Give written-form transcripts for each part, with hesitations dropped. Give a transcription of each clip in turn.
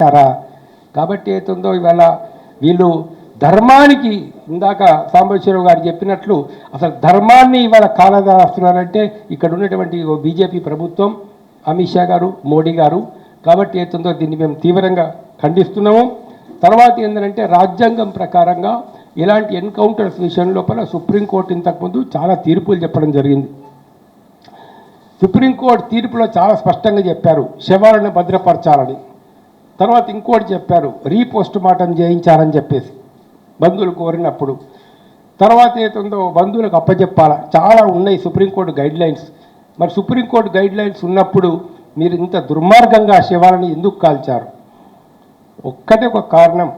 కాబట్టి ఏతుందో ఇవాళ వీళ్ళు ధర్మానికి ఇందాక సాంబశివరావు గారు చెప్పినట్లు అసలు ధర్మాన్ని ఇవాళ కాలదాస్తున్నారంటే ఇక్కడ ఉన్నటువంటి బీజేపీ ప్రభుత్వం, అమిత్ షా గారు, మోడీ గారు. కాబట్టి ఏతుందో దీన్ని మేము తీవ్రంగా ఖండిస్తున్నాము. తర్వాత ఏంటంటే రాజ్యాంగం ప్రకారంగా ఇలాంటి ఎన్కౌంటర్స్ విషయం లోపల సుప్రీంకోర్టు ఇంతకుముందు చాలా తీర్పులు చెప్పడం జరిగింది. సుప్రీంకోర్టు తీర్పులో చాలా స్పష్టంగా చెప్పారు శవాలను భద్రపరచాలని. తర్వాత ఇంకోటి చెప్పారు రీపోస్ట్ మార్టం చేయించాలని చెప్పేసి బంధువులు కోరినప్పుడు. తర్వాత ఏతుందో బంధువులకు అప్పచెప్పాలా, చాలా ఉన్నాయి సుప్రీంకోర్టు గైడ్లైన్స్. మరి సుప్రీంకోర్టు గైడ్లైన్స్ ఉన్నప్పుడు మీరు ఇంత దుర్మార్గంగా శవాలని ఎందుకు కాల్చారు? ఒక్కటే ఒక కారణం,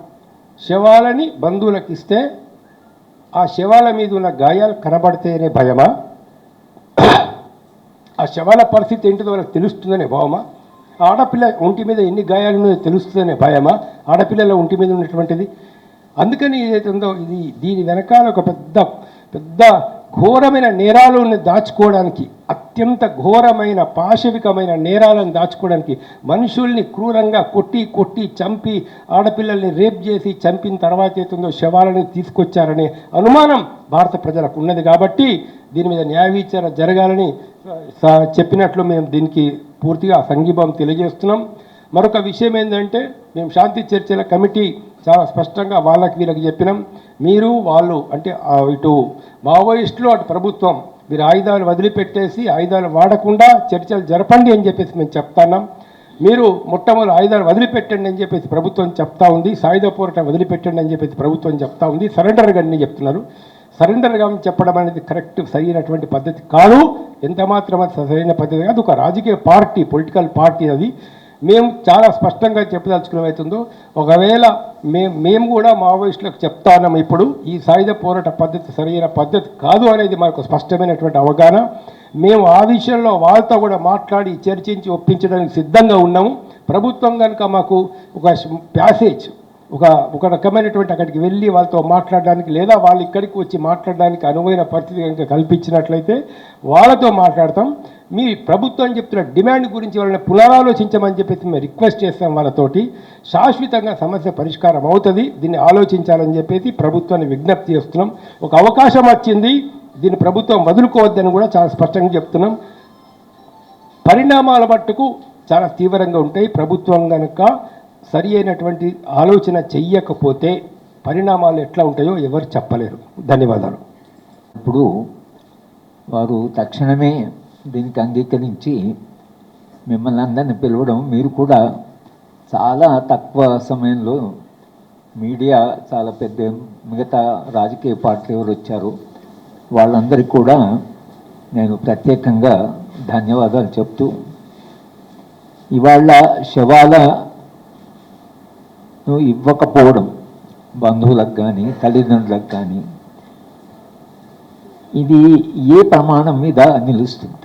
శవాలని బంధువులకు ఇస్తే ఆ శవాల మీద ఉన్న గాయాలు కనబడితేనే భయమా? ఆ శవాల పరిస్థితి ఏంటిదో వాళ్ళకి తెలుస్తుందనే భయమా? ఆడపిల్ల ఒంటి మీద ఎన్ని గాయాలు ఉన్నాయో తెలుస్తుందనే భయమా ఆడపిల్లల ఒంటి మీద ఉన్నటువంటిది? అందుకని ఏదైతే ఉందో దీని వెనకాల ఒక పెద్ద ఘోరమైన నేరాలను దాచుకోవడానికి, అత్యంత ఘోరమైన పాశవికమైన నేరాలను దాచుకోవడానికి మనుషుల్ని క్రూరంగా కొట్టి చంపి ఆడపిల్లల్ని రేప్ చేసి చంపిన తర్వాత ఏతుందో శవాలను తీసుకొచ్చారనే అనుమానం భారత ప్రజలకు ఉన్నది. కాబట్టి దీని మీద న్యాయ విచారణ జరగాలని చెప్పినట్లు మేము దీనికి పూర్తిగా సంఘీభావం తెలియజేస్తున్నాం. మరొక విషయం ఏంటంటే మేము శాంతి చర్చల కమిటీ చాలా స్పష్టంగా వాళ్ళకి వీళ్ళకి చెప్పినాం, మీరు వాళ్ళు అంటే ఇటు మావోయిస్టులు అటు ప్రభుత్వం మీరు ఆయుధాలు వదిలిపెట్టేసి ఆయుధాలు వాడకుండా చర్చలు జరపండి అని చెప్పేసి మేము చెప్తున్నాం. మీరు మొట్టమొదటి ఆయుధాలు వదిలిపెట్టండి అని చెప్పేసి ప్రభుత్వం చెప్తా ఉంది, సాయుధ పోరాటం వదిలిపెట్టండి అని చెప్పేసి ప్రభుత్వం చెప్తా ఉంది, సరెండర్ కానీ చెప్తున్నారు. సరెండర్గా చెప్పడం అనేది కరెక్ట్ సరైనటువంటి పద్ధతి కాదు, ఎంత మాత్రం సరైన పద్ధతి కాదు. ఒక రాజకీయ పార్టీ, పొలిటికల్ పార్టీ అది. మేము చాలా స్పష్టంగా చెప్పదలుచుకున్నమవుతుందో, ఒకవేళ మేము కూడా మావోయిస్టులకు చెప్తా ఉన్నాం, ఇప్పుడు ఈ సాయుధ పోరాట పద్ధతి సరైన పద్ధతి కాదు అనేది మాకు స్పష్టమైనటువంటి అవగాహన. మేము ఆ విషయంలో వాళ్ళతో కూడా మాట్లాడి చర్చించి ఒప్పించడానికి సిద్ధంగా ఉన్నాము. ప్రభుత్వం కనుక మాకు ఒక ప్యాసేజ్, ఒక రకమైనటువంటి అక్కడికి వెళ్ళి వాళ్ళతో మాట్లాడడానికి లేదా వాళ్ళు ఇక్కడికి వచ్చి మాట్లాడడానికి అనువైన పరిస్థితి కనుక కల్పించినట్లయితే వాళ్ళతో మాట్లాడతాం. మీ ప్రభుత్వం చెప్తున్న డిమాండ్ గురించి వాళ్ళని పునరాలోచించమని చెప్పేసి మేము రిక్వెస్ట్ చేస్తాం. వాళ్ళతోటి శాశ్వతంగా సమస్య పరిష్కారం అవుతుంది, దీన్ని ఆలోచించాలని చెప్పేసి ప్రభుత్వాన్ని విజ్ఞప్తి చేస్తున్నాం. ఒక అవకాశం వచ్చింది, దీన్ని ప్రభుత్వం వదులుకోవద్దని కూడా చాలా స్పష్టంగా చెప్తున్నాం. పరిణామాల మట్టుకు చాలా తీవ్రంగా ఉంటాయి. ప్రభుత్వం కనుక సరి అయినటువంటి ఆలోచన చెయ్యకపోతే పరిణామాలు ఎట్లా ఉంటాయో ఎవరు చెప్పలేరు. ధన్యవాదాలు. ఇప్పుడు వారు తక్షణమే దీనికి అంగీకరించి మిమ్మల్ని అందరిని పిలవడం, మీరు కూడా చాలా తక్కువ సమయంలో మీడియా చాలా పెద్ద మిగతా రాజకీయ పార్టీలు ఎవరు వచ్చారు వాళ్ళందరికీ కూడా నేను ప్రత్యేకంగా ధన్యవాదాలు చెప్తూ, ఇవాళ శవాల ఇవ్వకపోవడం బంధువులకు కానీ తల్లిదండ్రులకు కానీ ఇది ఏ ప్రమాణం మీద నిలుస్తుంది?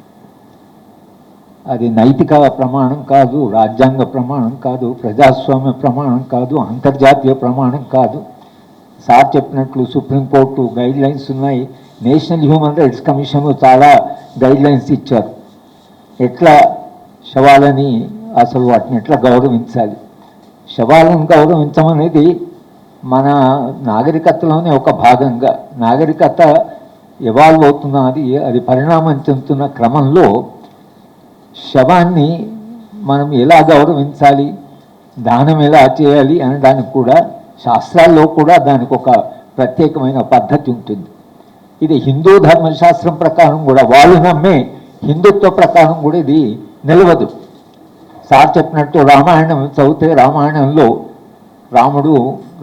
అది నైతిక ప్రమాణం కాదు, రాజ్యాంగ ప్రమాణం కాదు, ప్రజాస్వామ్య ప్రమాణం కాదు, అంతర్జాతీయ ప్రమాణం కాదు. సార్ చెప్పినట్లు సుప్రీంకోర్టు గైడ్లైన్స్ ఉన్నాయి, నేషనల్ హ్యూమన్ రైట్స్ కమిషన్ చాలా గైడ్లైన్స్ ఇచ్చారు. ఎట్లా శవాలని అసలు వాటిని ఎట్లా గౌరవించాలి? శవాలను గౌరవించమనేది మన నాగరికతలోనే ఒక భాగంగా, నాగరికత ఎవాల్వ్ అవుతున్నది, అది పరిణామం చెందుతున్న క్రమంలో శవాన్ని మనం ఎలా గౌరవించాలి, దానం ఎలా చేయాలి అనే దానికి కూడా శాస్త్రాల్లో కూడా దానికి ఒక ప్రత్యేకమైన పద్ధతి ఉంటుంది. ఇది హిందూ ధర్మశాస్త్రం ప్రకారం కూడా, వాళ్ళు నమ్మే హిందుత్వ ప్రకారం కూడా ఇది నిలవదు. సార్ చెప్పినట్టు రామాయణం చదివితే రామాయణంలో రాముడు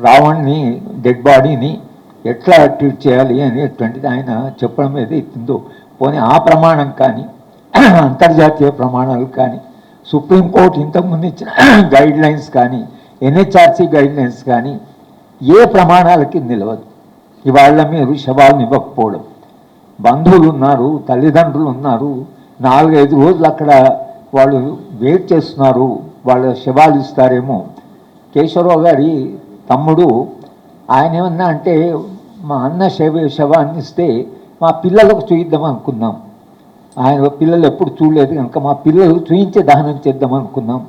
రావణ్ణి డెడ్ బాడీని ఎట్లా ట్రీట్ చేయాలి అనేటువంటిది ఆయన చెప్పడం ఏదైతుందో, పోనీ ఆ ప్రమాణం కానీ అంతర్జాతీయ ప్రమాణాలు కానీ సుప్రీంకోర్టు ఇంతకుముందు ఇచ్చిన గైడ్లైన్స్ కానీ ఎన్హెచ్ఆర్సీ గైడ్లైన్స్ కానీ ఏ ప్రమాణాలకి నిలవదు. ఇవాళ మీరు శవాలను ఇవ్వకపోవడం, బంధువులు ఉన్నారు, తల్లిదండ్రులు ఉన్నారు, 4-5 రోజులు అక్కడ వాళ్ళు వెయిట్ చేస్తున్నారు, వాళ్ళ శవాలు ఇస్తారేమో. కేశవరావు గారి తమ్ముడు ఆయన ఏమన్నా అంటే, మా అన్న శవాన్ని ఇస్తే మా పిల్లలకు చూయిద్దాం అనుకున్నాం, ఆయన పిల్లలు ఎప్పుడు చూడలేదు కనుక మా పిల్లలు చూయించే దహనం చేద్దాం అనుకున్నాం.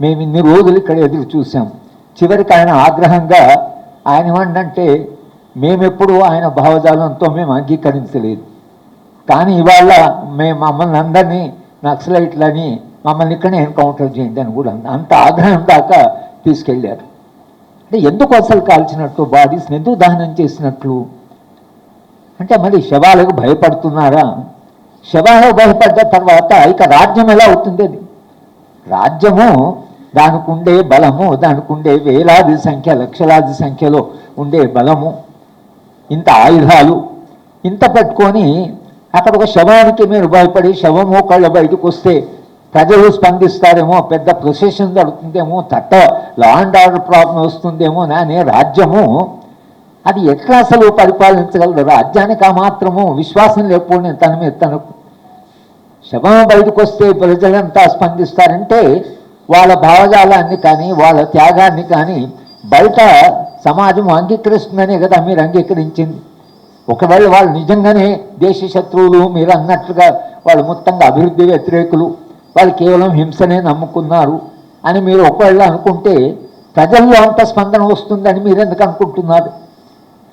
మేము ఇన్ని రోజులు ఇక్కడ ఎదురు చూసాం. చివరికి ఆయన ఆగ్రహంగా ఆయన ఏమంటే మేమెప్పుడు ఆయన భావజాలంతో మేము అంగీకరించలేదు, కానీ ఇవాళ మమ్మల్ని అందరినీ నక్సలైట్లని మమ్మల్ని ఇక్కడనే ఎన్కౌంటర్ చేయండి అని కూడా అంత ఆగ్రహం దాకా తీసుకెళ్ళారు. అంటే ఎందుకు అసలు కాల్చినట్టు, బాడీస్ని ఎందుకు దహనం చేసినట్లు? అంటే మరి శవాలకు భయపడుతున్నారా? శవాలకు భయపడ్డ తర్వాత ఇక రాజ్యం ఎలా అవుతుంది? అది రాజ్యము దానికి ఉండే బలము, దానికి ఉండే వేలాది సంఖ్య లక్షలాది సంఖ్యలో ఉండే బలము, ఇంత ఆయుధాలు ఇంత పెట్టుకొని అక్కడ ఒక శవానికి మీరు భయపడి శవము కళ్ళ బయటకు వస్తే ప్రజలు స్పందిస్తారేమో, పెద్ద ప్రొసెషన్ జరుగుతుందేమో, లా అండ్ ఆర్డర్ ప్రాబ్లం వస్తుందేమో అనే రాజ్యము అది ఎట్లా అసలు పరిపాలించగలరు? రాజ్యానికి ఆ మాత్రము విశ్వాసం లేకపోతే తన మీద తనకు శవం బయటకు వస్తే ప్రజలంతా స్పందిస్తారంటే వాళ్ళ భావజాలాన్ని కానీ వాళ్ళ త్యాగాన్ని కానీ బయట సమాజం అంగీకరిస్తుందనే కదా మీరు అంగీకరించింది. ఒకవేళ వాళ్ళు నిజంగానే దేశ శత్రువులు మీరు అన్నట్లుగా వాళ్ళు మొత్తంగా అభివృద్ధి వ్యతిరేకులు, వాళ్ళు కేవలం హింసనే నమ్ముకున్నారు అని మీరు ఒకవేళ అనుకుంటే ప్రజల్లో అంత స్పందన వస్తుందని మీరు ఎందుకు అనుకుంటున్నారు?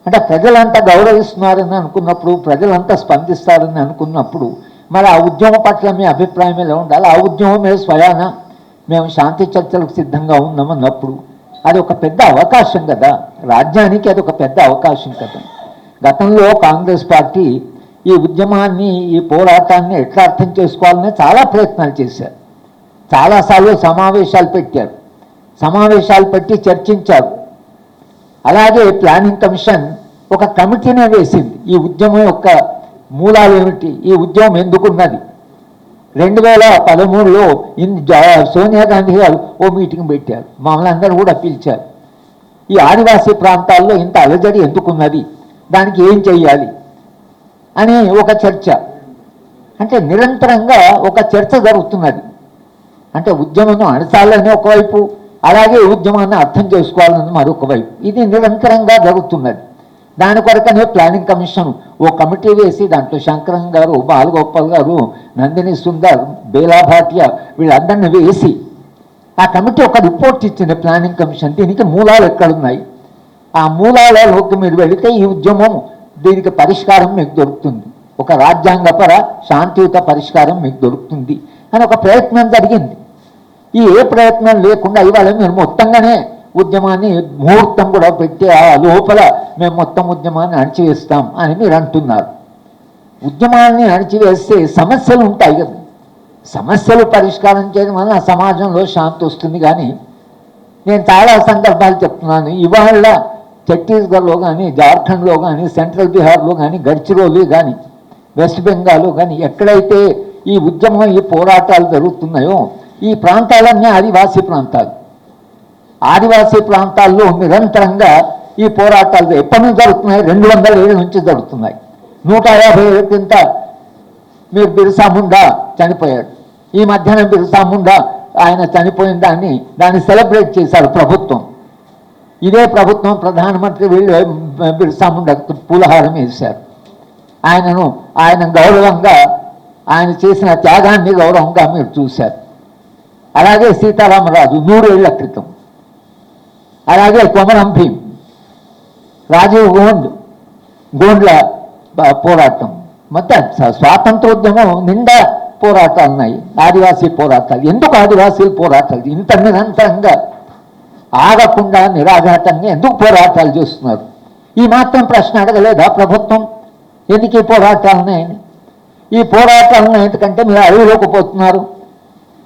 అంటే ప్రజలంతా గౌరవిస్తున్నారని అనుకున్నప్పుడు, ప్రజలంతా స్పందిస్తారని అనుకున్నప్పుడు మరి ఆ ఉద్యమం పట్ల మీ అభిప్రాయం ఎలా ఉండాలి? ఆ ఉద్యమం మీద స్వయాన మేము శాంతి చర్చలకు సిద్ధంగా ఉన్నామన్నప్పుడు అది ఒక పెద్ద అవకాశం కదా, రాజ్యానికి అది ఒక పెద్ద అవకాశం కదా. గతంలో కాంగ్రెస్ పార్టీ ఈ ఉద్యమాన్ని, ఈ పోరాటాన్ని ఎట్లా అర్థం చేసుకోవాలని చాలా ప్రయత్నాలు చేశారు. చాలాసార్లు సమావేశాలు పెట్టారు, సమావేశాలు పెట్టి చర్చించారు. అలాగే ప్లానింగ్ కమిషన్ ఒక కమిటీనే వేసింది. ఈ ఉద్యమం యొక్క మూలాలు ఏమిటి, ఈ ఉద్యమం ఎందుకున్నది. 2013లో సోనియా గాంధీ గారు ఓ మీటింగ్ పెట్టారు, మమ్మల్ని అందరూ కూడా పిలిచారు. ఈ ఆదివాసీ ప్రాంతాల్లో ఇంత అలజడి ఎందుకున్నది, దానికి ఏం చెయ్యాలి అని ఒక చర్చ. అంటే నిరంతరంగా ఒక చర్చ జరుగుతున్నది. అంటే ఉద్యమం అణచాలని ఒకవైపు, అలాగే ఉద్యమాన్ని అర్థం చేసుకోవాలని మరొక వైపు, ఇది నిరంతరంగా జరుగుతున్నది. దాని కొరకనే ప్లానింగ్ కమిషన్ ఓ కమిటీ వేసి దాంట్లో శంకరం గారు, బాలగోపాల్ గారు, నందిని సుందర్, బేలా భాటియా వీళ్ళందరినీ వేసి ఆ కమిటీ ఒక రిపోర్ట్ ఇచ్చింది ప్లానింగ్ కమిషన్. దీనికి మూలాలు ఎక్కడున్నాయి, ఆ మూలాలలోకి మీరు వెళితే ఈ ఉద్యమం దీనికి పరిష్కారం మీకు దొరుకుతుంది, ఒక రాజ్యాంగపర శాంతియుత పరిష్కారం మీకు దొరుకుతుంది అని ఒక ప్రయత్నం జరిగింది. ఈ ఏ ప్రయత్నం లేకుండా ఇవాళ మీరు మొత్తంగానే ఉద్యమాన్ని ముహూర్తం కూడా పెట్టి ఆ లోపల మేము మొత్తం ఉద్యమాన్ని అణచివేస్తాం అని మీరు అంటున్నారు. ఉద్యమాన్ని అణచివేస్తే సమస్యలు ఉంటాయి కదా, సమస్యలు పరిష్కారం చేయడం వల్ల సమాజంలో శాంతి వస్తుంది. కానీ నేను చాలా సందర్భాలు చెప్తున్నాను, ఇవాళ ఛత్తీస్గఢ్లో కానీ, జార్ఖండ్లో కానీ, సెంట్రల్ బీహార్లో కానీ, గడ్చిరోలి కానీ, వెస్ట్ బెంగాల్లో కానీ ఎక్కడైతే ఈ ఉద్యమం, ఈ పోరాటాలు జరుగుతున్నాయో ఈ ప్రాంతాలన్నీ ఆదివాసీ ప్రాంతాలు. ఆదివాసీ ప్రాంతాల్లో నిరంతరంగా ఈ పోరాటాలు ఎప్పటి నుంచి జరుగుతున్నాయి? 200 ఏళ్ళ నుంచి జరుగుతున్నాయి. 150 ఏళ్ళ కింద మీరు బిర్సా ముండా చనిపోయాడు. ఈ మధ్యన బిర్సా ముండా ఆయన చనిపోయిన దాన్ని సెలబ్రేట్ చేశారు ప్రభుత్వం. ఇదే ప్రభుత్వం ప్రధానమంత్రి వీళ్ళు బిర్సా ముండాకు పూలహారం వేశారు. ఆయన గౌరవంగా, ఆయన చేసిన త్యాగాన్ని గౌరవంగా మీరు చూశారు. అలాగే సీతారామరాజు 100 ఏళ్ల క్రితం, అలాగే కొమరం భీం, రాజీవ్ గోండ్ల పోరాటం, మొత్తం స్వాతంత్రోద్యమం నిండా పోరాటాలు ఉన్నాయి, ఆదివాసీ పోరాటాలు. ఎందుకు ఆదివాసీ పోరాటాలు ఇంత నిరంతరంగా ఆగకుండా నిరాఘాటంగా ఎందుకు పోరాటాలు చేస్తున్నారు? ఈ మాత్రం ప్రశ్న అడగలేదా ప్రభుత్వం? ఎందుకు ఈ పోరాటాలున్నాయని? ఈ పోరాటాలను ఎందుకంటే మీరు అడవిలోకి పోతున్నారు,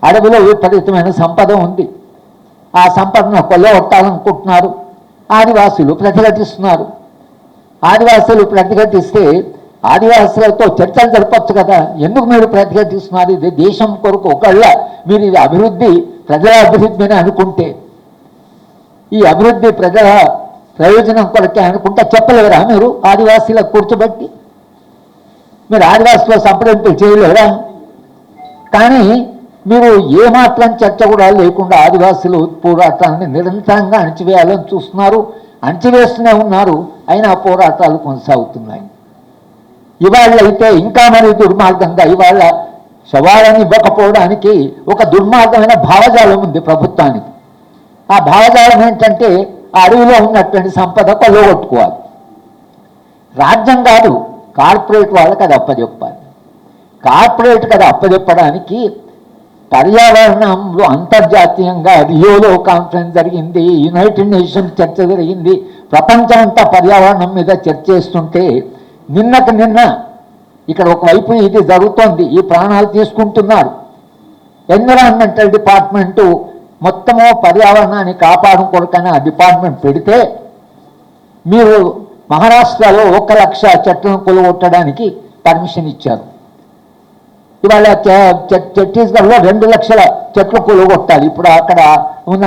అడవిలో విపరీతమైన సంపద ఉంది, ఆ సంపదను కొల్లగొట్టాలనుకుంటున్నారు. ఆదివాసులు ప్రతిఘటిస్తున్నారు. ఆదివాసులు ప్రతిఘటిస్తే ఆదివాసులతో చర్చలు జరపచ్చు కదా, ఎందుకు మీరు ప్రతిఘటిస్తున్నారు? ఇది దేశం కొరకు ఒకళ్ళ మీరు ఇది అభివృద్ధి, ప్రజల అభివృద్ధి అని అనుకుంటే, ఈ అభివృద్ధి ప్రజల ప్రయోజనం కొరకే అనుకుంటే చెప్పలేరా మీరు? ఆదివాసీలకు కూర్చోబెట్టి మీరు ఆదివాసుల సంప్రదింపులు చేయలేరా? కానీ మీరు ఏమాత్రం చర్చ కూడా లేకుండా ఆదివాసులు పోరాటాన్ని నిరంతరంగా అణచివేయాలని చూస్తున్నారు, అణచివేస్తూనే ఉన్నారు. అయినా పోరాటాలు కొనసాగుతున్నాయి. ఇవాళ అయితే ఇంకా మరి దుర్మార్గంగా ఇవాళ శవాలను ఇవ్వకపోవడానికి ఒక దుర్మార్గమైన భావజాలం ఉంది ప్రభుత్వానికి. ఆ భావజాలం ఏంటంటే ఆ అడవిలో ఉన్నటువంటి సంపద కొల్లగొట్టుకోవాలి. రాజ్యం కాదు, కార్పొరేట్ వాళ్ళకి అది అప్పచెప్పాలి. కార్పొరేట్కి అది అప్పచెప్పడానికి పర్యావరణంలో అంతర్జాతీయంగా రియోలో కాన్ఫరెన్స్ జరిగింది, యునైటెడ్ నేషన్స్ చర్చ జరిగింది, ప్రపంచం అంతా పర్యావరణం మీద చర్చ చేస్తుంటే నిన్నకు నిన్న ఇక్కడ ఒకవైపు ఇది జరుగుతోంది, ఈ ప్రాణాలు తీసుకుంటున్నారు. ఎన్విరాన్మెంటల్ డిపార్ట్మెంటు మొత్తము పర్యావరణాన్ని కాపాడడం కొరకని ఆ డిపార్ట్మెంట్ పెడితే మీరు మహారాష్ట్రలో 1,00,000 చెట్లను కొలగొట్టడానికి పర్మిషన్ ఇచ్చారు. ఇవాళ ఛత్తీస్గఢ్లో 2,00,000 చెట్లు కూలగొట్టాలి. ఇప్పుడు అక్కడ ఉన్న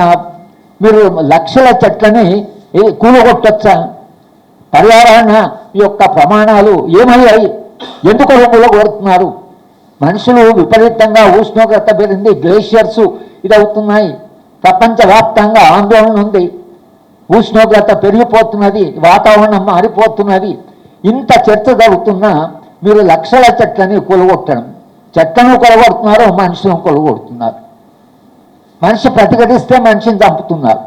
మీరు లక్షల చెట్లని కూలగొట్టొచ్చా? పర్యావరణ యొక్క ప్రమాణాలు ఏమయ్యాయి? ఎందుకు కూలగొడుతున్నారు? మనుషులు విపరీతంగా ఉష్ణోగ్రత పెరిగింది, గ్లేషియర్స్ ఇదవుతున్నాయి, ప్రపంచవ్యాప్తంగా ఆందోళన ఉంది, ఉష్ణోగ్రత పెరిగిపోతున్నది, వాతావరణం మారిపోతున్నది. ఇంత చర్చ జరుగుతున్నా మీరు లక్షల చెట్లని కూలగొట్టడం, చెట్లను కొలగొడుతున్నారు, మనుషులను కొలగొడుతున్నారు. మనిషి ప్రతిఘటిస్తే మనిషిని చంపుతున్నారు.